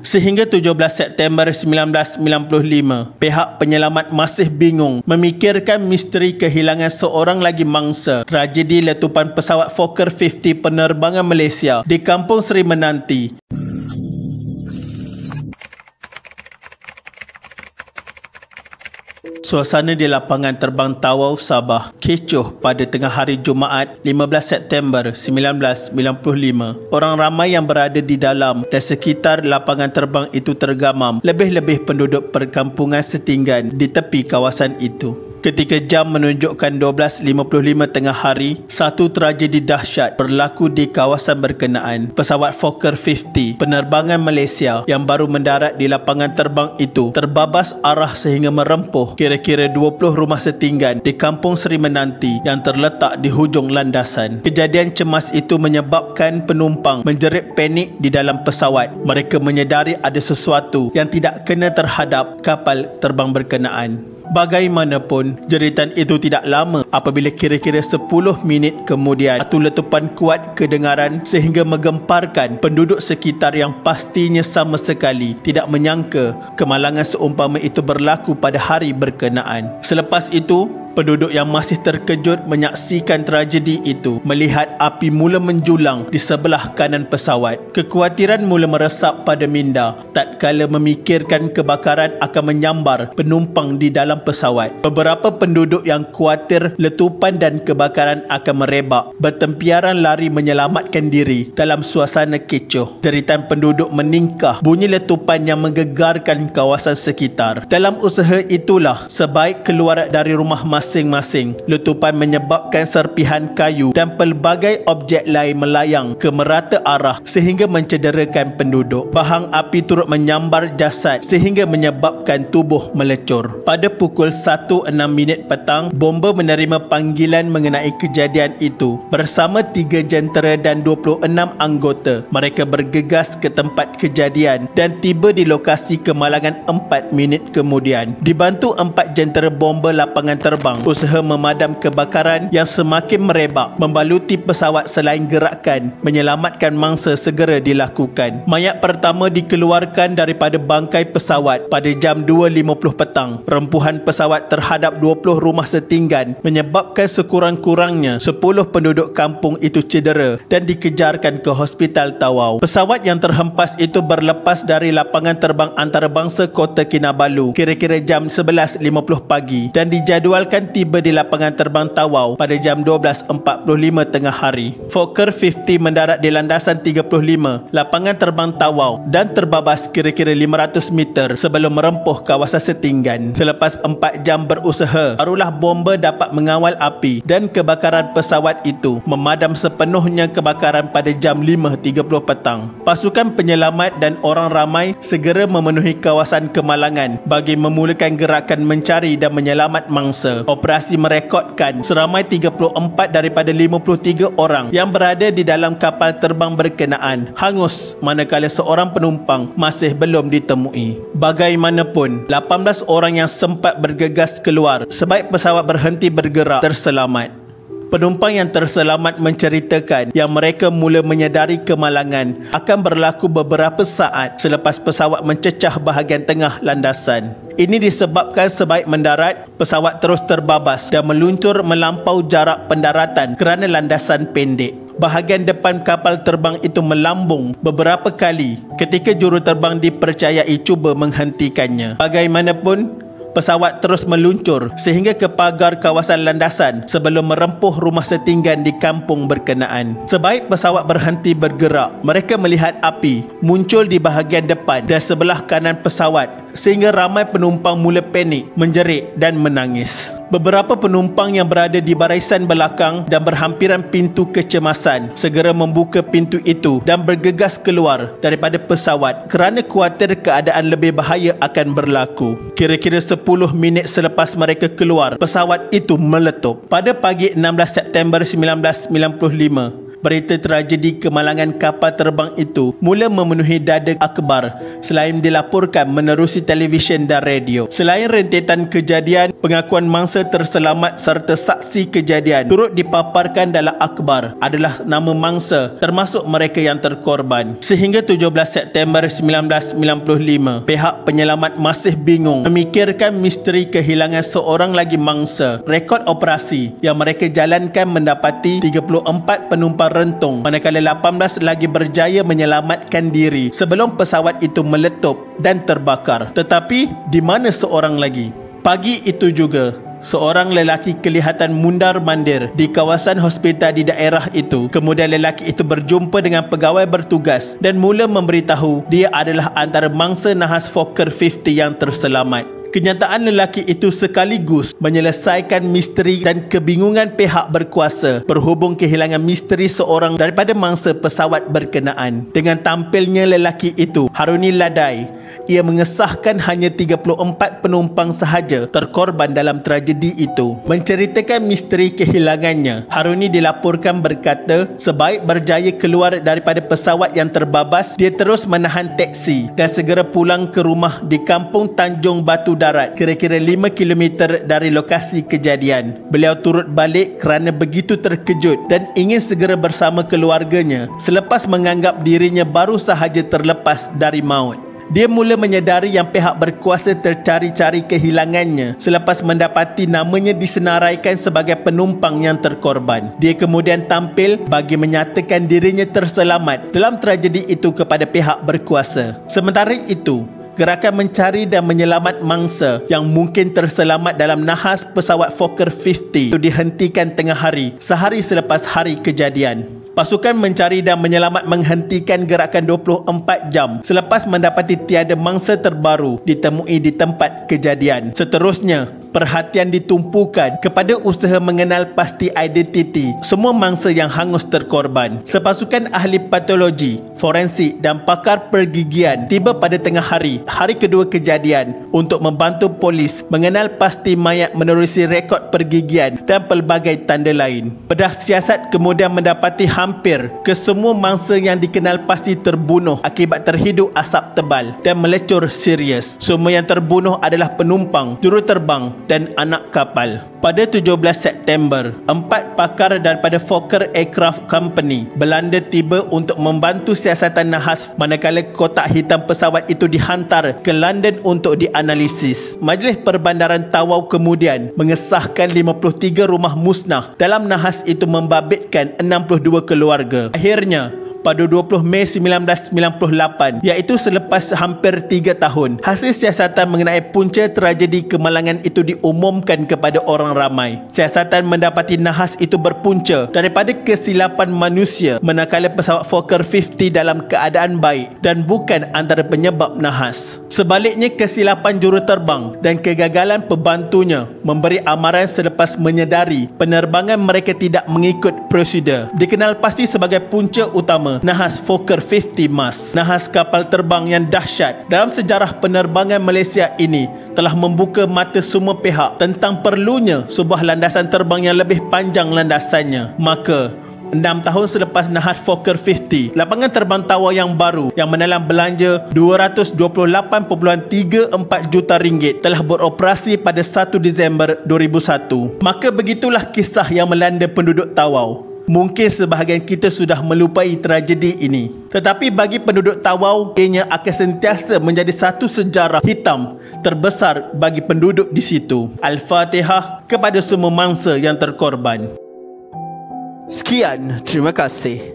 Sehingga 17 September 1995, pihak penyelamat masih bingung memikirkan misteri kehilangan seorang lagi mangsa tragedi letupan pesawat Fokker 50 penerbangan Malaysia di Kampung Seri Menanti. Suasana di lapangan terbang Tawau, Sabah kecoh pada tengah hari Jumaat 15 September 1995. Orang ramai yang berada di dalam dan sekitar lapangan terbang itu tergamam, lebih-lebih penduduk perkampungan setinggan di tepi kawasan itu. Ketika jam menunjukkan 12.55 tengah hari, satu tragedi dahsyat berlaku di kawasan berkenaan. Pesawat Fokker 50 penerbangan Malaysia yang baru mendarat di lapangan terbang itu terbabas arah sehingga merempuh kira-kira 20 rumah setinggan di Kampung Seri Menanti yang terletak di hujung landasan. Kejadian cemas itu menyebabkan penumpang menjerit panik di dalam pesawat. Mereka menyedari ada sesuatu yang tidak kena terhadap kapal terbang berkenaan. Bagaimanapun, jeritan itu tidak lama apabila kira-kira 10 minit kemudian satu letupan kuat kedengaran sehingga menggemparkan penduduk sekitar yang pastinya sama sekali tidak menyangka kemalangan seumpama itu berlaku pada hari berkenaan. Selepas itu, penduduk yang masih terkejut menyaksikan tragedi itu melihat api mula menjulang di sebelah kanan pesawat. Kekhawatiran mula meresap pada minda tatkala memikirkan kebakaran akan menyambar penumpang di dalam pesawat. Beberapa penduduk yang khawatir letupan dan kebakaran akan merebak bertempiaran lari menyelamatkan diri dalam suasana kecoh. Jeritan penduduk meningkah, bunyi letupan yang menggegarkan kawasan sekitar. Dalam usaha itulah, sebaik keluar dari rumah masing-masing, letupan menyebabkan serpihan kayu dan pelbagai objek lain melayang ke merata arah sehingga mencederakan penduduk. Bahang api turut menyambar jasad sehingga menyebabkan tubuh melecur. Pada pukul 1.06 petang, bomba menerima panggilan mengenai kejadian itu. Bersama 3 jentera dan 26 anggota, mereka bergegas ke tempat kejadian dan tiba di lokasi kemalangan 4 minit kemudian. Dibantu 4 jentera bomba lapangan terbang, usaha memadam kebakaran yang semakin merebak membaluti pesawat selain gerakan menyelamatkan mangsa segera dilakukan. Mayat pertama dikeluarkan daripada bangkai pesawat pada jam 2.50 petang. Rempuhan pesawat terhadap 20 rumah setinggan menyebabkan sekurang-kurangnya 10 penduduk kampung itu cedera dan dikejarkan ke Hospital Tawau. Pesawat yang terhempas itu berlepas dari lapangan terbang antarabangsa Kota Kinabalu kira-kira jam 11.50 pagi dan dijadualkan tiba di lapangan terbang Tawau pada jam 12.45 tengah hari. Fokker 50 mendarat di landasan 35 lapangan terbang Tawau dan terbabas kira-kira 500 meter sebelum merempuh kawasan setinggan. Selepas 4 jam berusaha, barulah bomba dapat mengawal api dan kebakaran pesawat itu memadam sepenuhnya kebakaran pada jam 5.30 petang. Pasukan penyelamat dan orang ramai segera memenuhi kawasan kemalangan bagi memulakan gerakan mencari dan menyelamat mangsa. Operasi merekodkan seramai 34 daripada 53 orang yang berada di dalam kapal terbang berkenaan hangus manakala seorang penumpang masih belum ditemui. Bagaimanapun, 18 orang yang sempat bergegas keluar sebaik pesawat berhenti bergerak terselamat. Penumpang yang terselamat menceritakan yang mereka mula menyedari kemalangan akan berlaku beberapa saat selepas pesawat mencecah bahagian tengah landasan. Ini disebabkan sebaik mendarat, pesawat terus terbabas dan meluncur melampau jarak pendaratan kerana landasan pendek. Bahagian depan kapal terbang itu melambung beberapa kali ketika juruterbang dipercayai cuba menghentikannya. Bagaimanapun, pesawat terus meluncur sehingga ke pagar kawasan landasan sebelum merempuh rumah setinggan di kampung berkenaan. Sebaik pesawat berhenti bergerak, mereka melihat api muncul di bahagian depan dan sebelah kanan pesawat sehingga ramai penumpang mula panik, menjerit dan menangis. Beberapa penumpang yang berada di barisan belakang dan berhampiran pintu kecemasan segera membuka pintu itu dan bergegas keluar daripada pesawat kerana khawatir keadaan lebih bahaya akan berlaku. Kira-kira 10 minit selepas mereka keluar, pesawat itu meletup. Pada pagi 16 September 1995, berita tragedi kemalangan kapal terbang itu mula memenuhi dada akhbar selain dilaporkan menerusi televisyen dan radio. Selain rentetan kejadian, pengakuan mangsa terselamat serta saksi kejadian turut dipaparkan dalam akhbar adalah nama mangsa termasuk mereka yang terkorban. Sehingga 17 September 1995, pihak penyelamat masih bingung memikirkan misteri kehilangan seorang lagi mangsa. Rekod operasi yang mereka jalankan mendapati 34 penumpang rentung, manakala 18 lagi berjaya menyelamatkan diri sebelum pesawat itu meletup dan terbakar. Tetapi di mana seorang lagi? Pagi itu juga, seorang lelaki kelihatan mundar-mandir di kawasan hospital di daerah itu. Kemudian lelaki itu berjumpa dengan pegawai bertugas dan mula memberitahu dia adalah antara mangsa nahas Fokker 50 yang terselamat. Kenyataan lelaki itu sekaligus menyelesaikan misteri dan kebingungan pihak berkuasa berhubung kehilangan misteri seorang daripada mangsa pesawat berkenaan. Dengan tampilnya lelaki itu, Haruni Ladai, ia mengesahkan hanya 34 penumpang sahaja terkorban dalam tragedi itu. Menceritakan misteri kehilangannya, Haruni dilaporkan berkata, sebaik berjaya keluar daripada pesawat yang terbabas, dia terus menahan teksi dan segera pulang ke rumah di kampung Tanjung Batu Darat, kira-kira 5 km dari lokasi kejadian. Beliau turut balik kerana begitu terkejut dan ingin segera bersama keluarganya selepas menganggap dirinya baru sahaja terlepas dari maut. Dia mula menyedari yang pihak berkuasa tercari-cari kehilangannya selepas mendapati namanya disenaraikan sebagai penumpang yang terkorban. Dia kemudian tampil bagi menyatakan dirinya terselamat dalam tragedi itu kepada pihak berkuasa. Sementara itu, gerakan mencari dan menyelamat mangsa yang mungkin terselamat dalam nahas pesawat Fokker 50 itu dihentikan tengah hari, sehari selepas hari kejadian. Pasukan mencari dan menyelamat menghentikan gerakan 24 jam selepas mendapati tiada mangsa terbaru ditemui di tempat kejadian. Seterusnya, perhatian ditumpukan kepada usaha mengenal pasti identiti semua mangsa yang hangus terkorban. Sepasukan ahli patologi, forensik dan pakar pergigian tiba pada tengah hari kedua kejadian untuk membantu polis mengenal pasti mayat menerusi rekod pergigian dan pelbagai tanda lain. Bedah siasat kemudian mendapati hampir kesemua mangsa yang dikenal pasti terbunuh akibat terhidup asap tebal dan melecur serius. Semua yang terbunuh adalah penumpang, juruterbang dan anak kapal. Pada 17 September, 4 pakar daripada Fokker Aircraft Company Belanda tiba untuk membantu siasatan nahas manakala kotak hitam pesawat itu dihantar ke London untuk dianalisis. Majlis Perbandaran Tawau kemudian mengesahkan 53 rumah musnah dalam nahas itu membabitkan 62 keluarga. Akhirnya, pada 20 Mei 1998, iaitu selepas hampir 3 tahun, hasil siasatan mengenai punca tragedi kemalangan itu diumumkan kepada orang ramai. Siasatan mendapati nahas itu berpunca daripada kesilapan manusia manakala pesawat Fokker 50 dalam keadaan baik dan bukan antara penyebab nahas. Sebaliknya, kesilapan juruterbang dan kegagalan pembantunya memberi amaran selepas menyedari penerbangan mereka tidak mengikut prosedur. Dikenal pasti sebagai punca utama nahas Fokker 50 MAS. Nahas kapal terbang yang dahsyat dalam sejarah penerbangan Malaysia ini telah membuka mata semua pihak tentang perlunya sebuah landasan terbang yang lebih panjang landasannya. Maka 6 tahun selepas nahas Fokker 50, lapangan terbang Tawau yang baru yang menelan belanja RM228.34 juta telah beroperasi pada 1 Disember 2001. Maka begitulah kisah yang melanda penduduk Tawau. Mungkin sebahagian kita sudah melupai tragedi ini, tetapi bagi penduduk Tawau, ianya akan sentiasa menjadi satu sejarah hitam terbesar bagi penduduk di situ. Al-Fatihah kepada semua mangsa yang terkorban. Sekian, terima kasih.